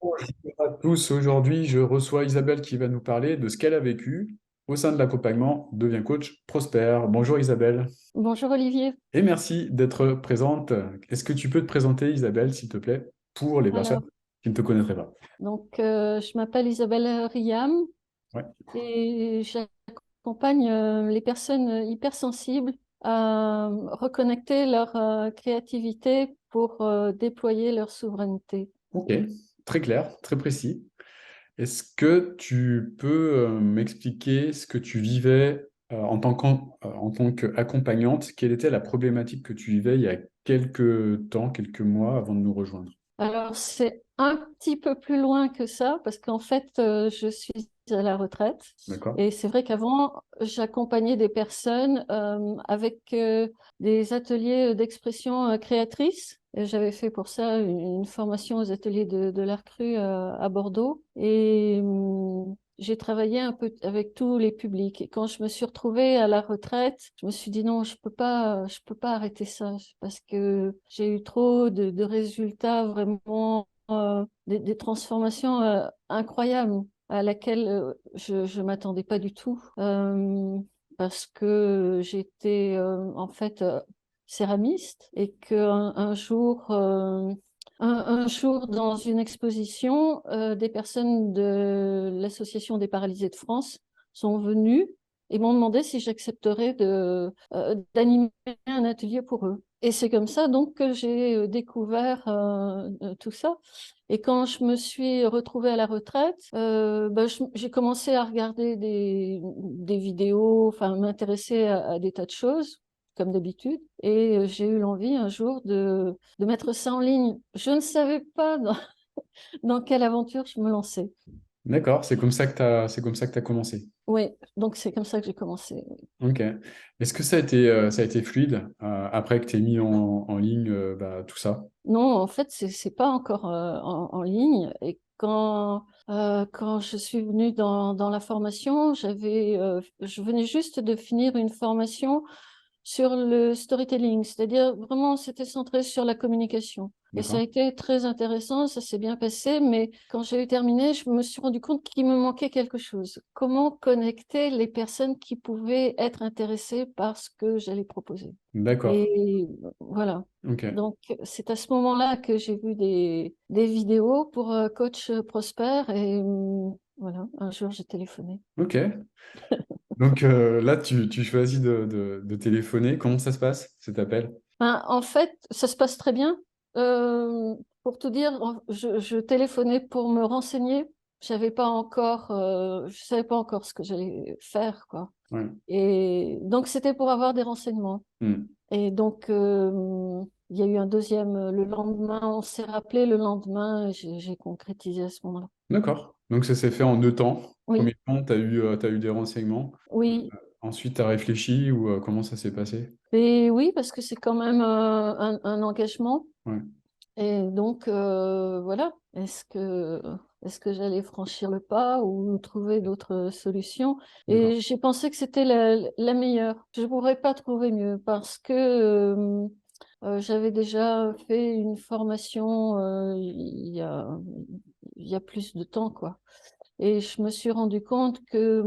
Bonjour à tous, aujourd'hui je reçois Isabelle qui va nous parler de ce qu'elle a vécu au sein de l'accompagnement Devient coach prospère. Bonjour Isabelle Bonjour Olivier. et merci d'être présente. Est-ce que tu peux te présenter Isabelle s'il te plaît pour les personnes Alors, qui ne te connaîtraient pas? je m'appelle Isabelle Riam Ouais, et j'accompagne les personnes hypersensibles à reconnecter leur créativité pour déployer leur souveraineté. ok, très clair, très précis. Est-ce que tu peux m'expliquer ce que tu vivais en tant qu'accompagnante? Quelle était la problématique que tu vivais il y a quelques temps, quelques mois avant de nous rejoindre? Alors, c'est un petit peu plus loin que ça parce qu'en fait, je suis à la retraite D'accord? et c'est vrai qu'avant, j'accompagnais des personnes avec des ateliers d'expression créatrice. Et j'avais fait pour ça une formation aux ateliers de l'art cru à Bordeaux et j'ai travaillé un peu avec tous les publics. Et quand je me suis retrouvée à la retraite, je me suis dit non, je peux pas arrêter ça parce que j'ai eu trop de résultats vraiment, des transformations incroyables à laquelle je m'attendais pas du tout. Parce que j'étais en fait céramiste et qu'un jour, un jour, dans une exposition, des personnes de l'Association des paralysés de France sont venues et m'ont demandé si j'accepterais d'animer un atelier pour eux. Et c'est comme ça donc que j'ai découvert tout ça. Et quand je me suis retrouvée à la retraite, j'ai commencé à regarder des vidéos, enfin m'intéresser à des tas de choses, comme d'habitude. Et j'ai eu l'envie un jour de mettre ça en ligne. Je ne savais pas dans quelle aventure je me lançais. D'accord, c'est comme ça que tu commencé. Oui, donc c'est comme ça que j'ai commencé. Ok. Est-ce que ça a été fluide après que tu aies mis en ligne tout ça? Non, en fait, c'est pas encore en ligne. Et quand je suis venue dans la formation, je venais juste de finir une formation sur le storytelling, c'est-à-dire vraiment c'était centré sur la communication. Et ça a D'accord. été très intéressant, ça s'est bien passé, mais quand j'ai eu terminé, je me suis rendu compte qu'il me manquait quelque chose. Comment connecter les personnes qui pouvaient être intéressées par ce que j'allais proposer. D'accord. Et voilà. Ok. Donc, c'est à ce moment-là que j'ai vu des vidéos pour Coach Prosper et voilà, un jour j'ai téléphoné. Ok. Donc là, tu choisis de téléphoner. Comment ça se passe, cet appel? Ben, en fait, ça se passe très bien. Pour tout dire, je téléphonais pour me renseigner. Je savais pas encore ce que j'allais faire, quoi. Ouais. Et donc, c'était pour avoir des renseignements. Hmm. Et donc, il y a eu un deuxième le lendemain. On s'est rappelé le lendemain. Et j'ai concrétisé à ce moment-là. D'accord. Donc ça s'est fait en 2 temps. Oui, Premier temps, t'as eu des renseignements. oui. Ensuite, tu as réfléchi ou comment ça s'est passé? Et oui, parce que c'est quand même un engagement. Ouais. Et donc, voilà, est-ce que j'allais franchir le pas ou trouver d'autres solutions? D'accord. Et j'ai pensé que c'était la meilleure. Je ne pourrais pas trouver mieux parce que j'avais déjà fait une formation il y a plus de temps, quoi. Et je me suis rendu compte que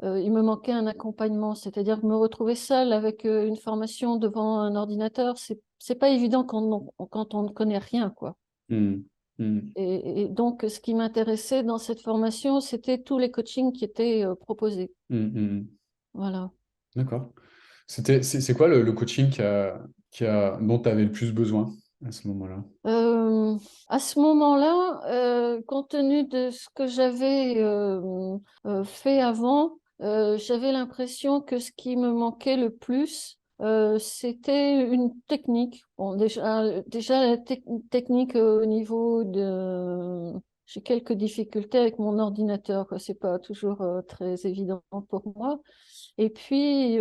il me manquait un accompagnement, c'est-à-dire que me retrouver seule avec une formation devant un ordinateur, c'est pas évident quand on ne connaît rien, quoi. Hmm. Hmm. Et donc, ce qui m'intéressait dans cette formation, c'était tous les coachings qui étaient proposés. Hmm. Hmm. Voilà. D'accord. C'est quoi le coaching dont tu avais le plus besoin à ce moment-là? Euh, à ce moment-là, compte tenu de ce que j'avais fait avant, j'avais l'impression que ce qui me manquait le plus, c'était une technique. Bon, déjà technique au niveau de... J'ai quelques difficultés avec mon ordinateur, quoi. C'est pas toujours très évident pour moi. Et puis,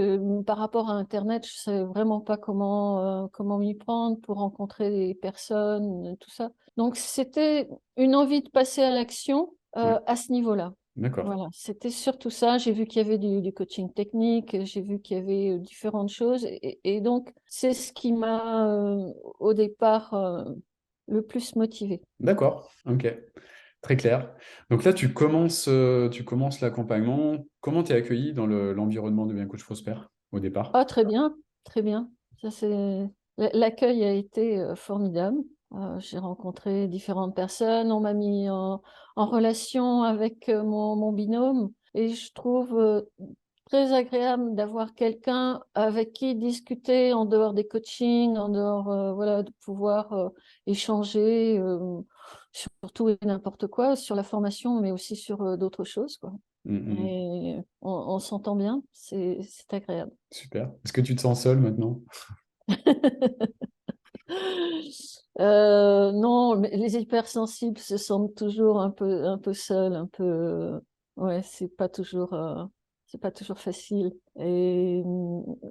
par rapport à Internet, je savais vraiment pas comment m'y prendre pour rencontrer des personnes, tout ça. Donc, c'était une envie de passer à l'action Ouais. à ce niveau-là. D'accord. Voilà, c'était surtout ça. J'ai vu qu'il y avait du coaching technique, j'ai vu qu'il y avait différentes choses. Et donc, c'est ce qui m'a, au départ, le plus motivée. D'accord. Ok. Très clair. Donc là, tu commences l'accompagnement. Comment tu es accueilli dans l'environnement de Bien Coach Prosper au départ? Ah, très bien, très bien. Ça, l'accueil a été formidable. J'ai rencontré différentes personnes. On m'a mis en relation avec mon binôme et je trouve très agréable d'avoir quelqu'un avec qui discuter en dehors des coachings, en dehors, voilà, de pouvoir échanger sur tout et n'importe quoi, sur la formation, mais aussi sur d'autres choses, quoi. Mm. Et on s'entend bien, c'est agréable. Super. Est-ce que tu te sens seul maintenant? Non, mais les hypersensibles se sentent toujours un peu seuls, un peu. Ouais, c'est pas toujours facile. Et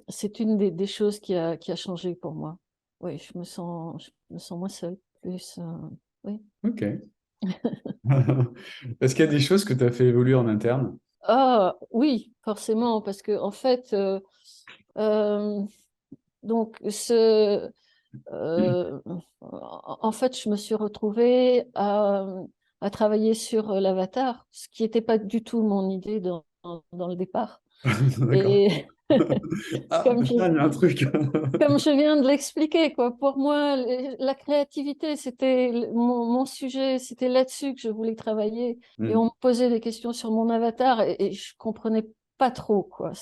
c'est une des choses qui a changé pour moi. Oui, je me sens moins seule. Plus, oui. Ok. Est-ce qu'il y a des choses que tu as fait évoluer en interne? Ah, oui, forcément, parce que en fait, euh, donc en fait, je me suis retrouvée à travailler sur l'avatar, ce qui n'était pas du tout mon idée dans le départ. D'accord. Et Ah, comme je, putain, il y a un truc. comme je viens de l'expliquer, quoi, pour moi, la créativité, c'était mon sujet, c'était là-dessus que je voulais travailler. Et on Mm. me posait des questions sur mon avatar et je comprenais pas trop, quoi.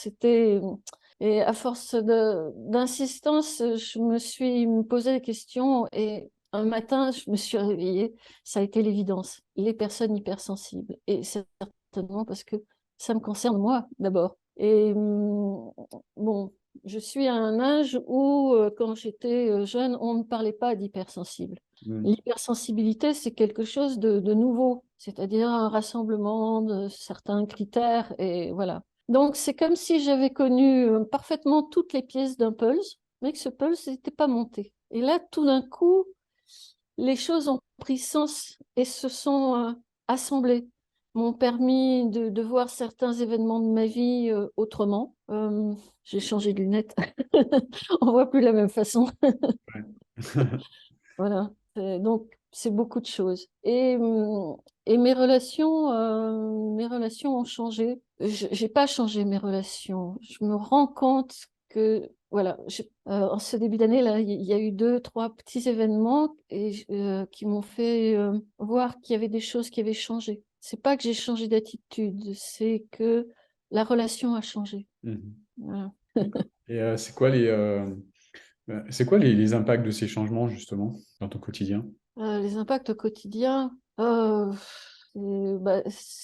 Et à force d'insistance, je me suis posé des questions et un matin, je me suis réveillée. Ça a été l'évidence. Les personnes hypersensibles. Et c'est certainement parce que ça me concerne moi, d'abord. Et bon, je suis à un âge où, quand j'étais jeune, on ne parlait pas d'hypersensible. Mm. L'hypersensibilité, c'est quelque chose de nouveau, c'est-à-dire un rassemblement de certains critères, et voilà. Donc, c'est comme si j'avais connu parfaitement toutes les pièces d'un puzzle, mais que ce puzzle n'était pas monté. Et là, tout d'un coup, les choses ont pris sens et se sont assemblées, m'ont permis de voir certains événements de ma vie autrement. J'ai changé de lunettes. On voit plus la même façon. Voilà. Donc, c'est beaucoup de choses. Et mes relations ont changé. Je n'ai pas changé mes relations. Je me rends compte que, voilà, en ce début d'année, là, il y a eu deux, trois petits événements qui m'ont fait voir qu'il y avait des choses qui avaient changé. C'est pas que j'ai changé d'attitude, c'est que la relation a changé. Mhm. Voilà. D'accord. Et c'est quoi les impacts de ces changements, justement, dans ton quotidien? Les impacts au quotidien, ces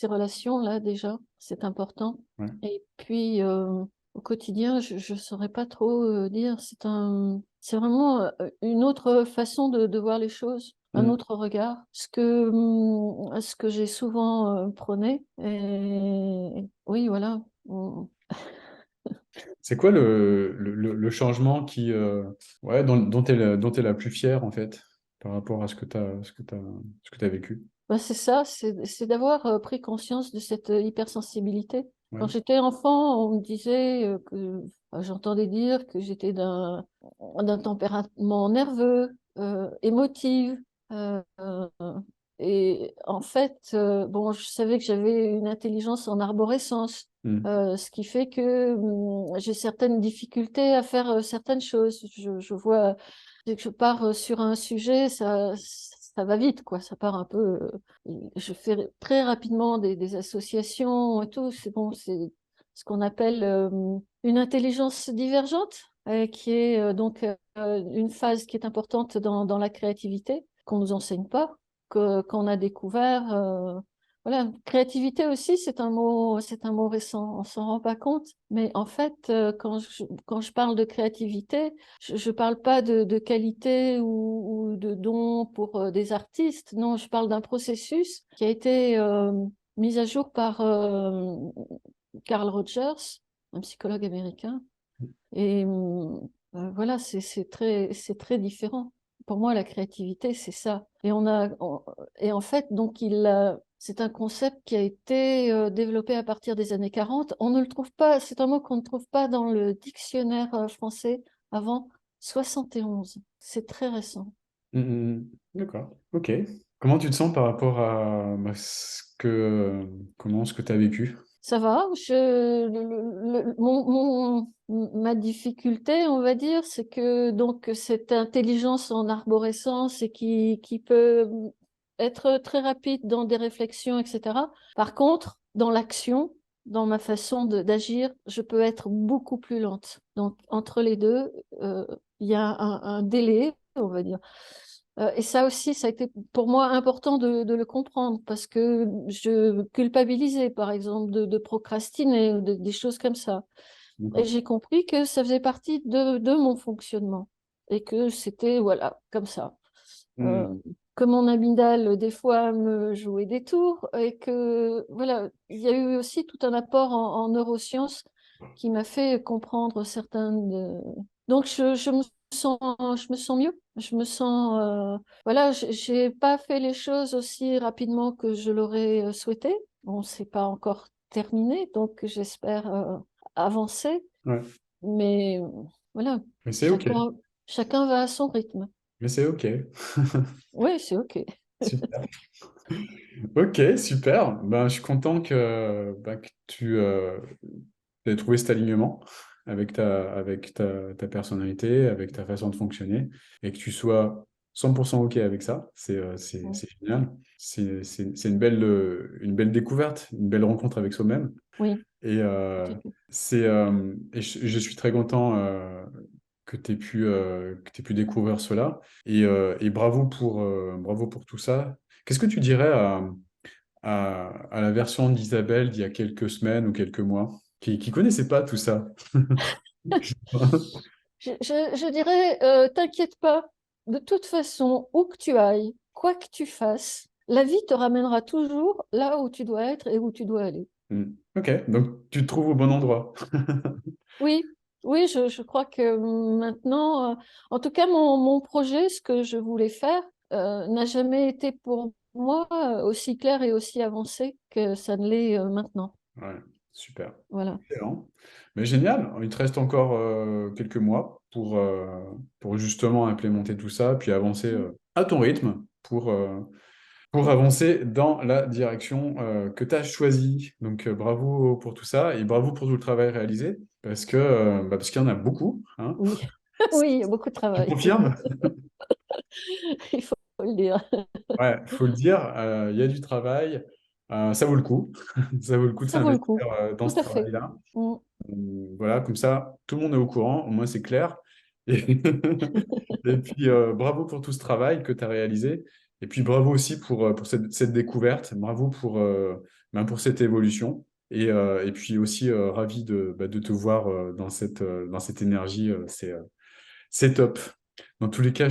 relations-là, déjà, c'est important. Ouais. Et puis, au quotidien, je ne saurais pas trop dire. C'est vraiment une autre façon de voir les choses, un Mm. autre regard, ce que j'ai souvent prôné. Et oui, voilà. C'est quoi le changement ouais, dont tu es la plus fière, en fait, par rapport à ce que t'as vécu? Ben, c'est ça, c'est d'avoir pris conscience de cette hypersensibilité. Quand Ouais. j'étais enfant, on me disait j'entendais dire que j'étais d'un tempérament nerveux, émotive. Euh, et en fait, bon, je savais que j'avais une intelligence en arborescence, Mm. ce qui fait que j'ai certaines difficultés à faire certaines choses. Je vois, dès que je pars sur un sujet, ça va vite, quoi. Ça part un peu. Je fais très rapidement des associations et tout. C'est bon, c'est ce qu'on appelle une intelligence divergente, qui est donc une phase qui est importante dans la créativité, qu'on nous enseigne pas, qu'on a découvert. Voilà, créativité aussi, c'est un mot récent. On s'en rend pas compte, mais en fait, quand je parle de créativité, je parle pas de qualité ou de dons pour des artistes. Non, je parle d'un processus qui a été mis à jour par Carl Rogers, un psychologue américain. Et voilà, c'est très différent. Pour moi, la créativité, c'est ça. Et en fait, donc, c'est un concept qui a été développé à partir des années 40. On ne le trouve pas, c'est un mot qu'on ne trouve pas dans le dictionnaire français avant 71. C'est très récent. Mm. D'accord. Ok. Comment tu te sens par rapport à ce que tu as vécu? Ça va. Ma difficulté, on va dire, c'est que donc cette intelligence en arborescence et qui peut être très rapide dans des réflexions, etc. Par contre, dans l'action, dans ma façon d'agir, je peux être beaucoup plus lente. Donc, entre les deux, il y a un délai, on va dire. Et ça aussi, ça a été pour moi important de le comprendre parce que je culpabilisais, par exemple, de procrastiner ou des choses comme ça. Et D'accord. j'ai compris que ça faisait partie de mon fonctionnement et que c'était, voilà, comme ça. Hmm. Euh, que mon amygdale, des fois, me jouait des tours et que, voilà, il y a eu aussi tout un apport en neurosciences qui m'a fait comprendre certaines. Donc, je me sens mieux. Je me sens, voilà, j'ai pas fait les choses aussi rapidement que je l'aurais souhaité. Bon, c'est pas encore terminé, donc j'espère avancer. Ouais. Mais voilà, Mais c'est OK. chacun va à son rythme. Mais c'est OK. Oui, c'est OK. Super. Ok, super. Ben, je suis content que tu aies trouvé cet alignement avec ta personnalité, avec ta façon de fonctionner, et que tu sois 100% OK avec ça. C'est génial. C'est une belle découverte, une belle rencontre avec soi-même. Oui, Et, tout à fait. je suis très content que tu pu découvrir cela. Et bravo pour tout ça. Qu'est-ce que tu dirais à la version d'Isabelle d'il y a quelques semaines ou quelques mois, qui connaissait pas tout ça? Je dirais, t'inquiète pas, de toute façon, où que tu ailles, quoi que tu fasses, la vie te ramènera toujours là où tu dois être et où tu dois aller. Hmm. Ok, donc tu te trouves au bon endroit. Oui, oui, je crois que maintenant, en tout cas, mon projet, ce que je voulais faire, n'a jamais été pour moi aussi clair et aussi avancé que ça ne l'est maintenant. Ouais, super. Voilà. Excellent. Mais génial, il te reste encore quelques mois pour justement implémenter tout ça, puis avancer à ton rythme pour avancer dans la direction que tu as choisie. Donc bravo pour tout ça et bravo pour tout le travail réalisé, parce qu'il y en a beaucoup, hein. Oui, oui, il y a beaucoup de Tu travail. confirmes? Il faut le dire. Ouais, il faut le dire, il y a du travail, ça vaut le coup. Ça vaut le coup de Ça vaut le coup. s'investir dans Tout ce à fait. travail-là. Mm. Voilà, comme ça, tout le monde est au courant, au moins c'est clair. Et, et puis, bravo pour tout ce travail que tu as réalisé. Et puis, bravo aussi pour cette découverte. Bravo pour cette évolution. Et puis aussi, ravi de te voir dans cette énergie. C'est top. Dans tous les cas,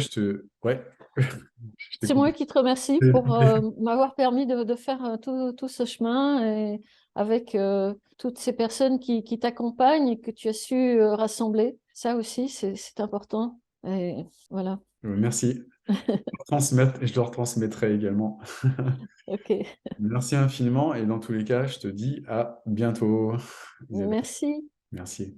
ouais, je C'est t'écoute. moi qui te remercie pour m'avoir permis de faire tout ce chemin et avec toutes ces personnes qui t'accompagnent et que tu as su rassembler. Ça aussi, c'est important. Et voilà. Merci. Je le retransmettrai également. OK. Merci infiniment. Et dans tous les cas, je te dis à bientôt, Isabelle. Merci. Merci.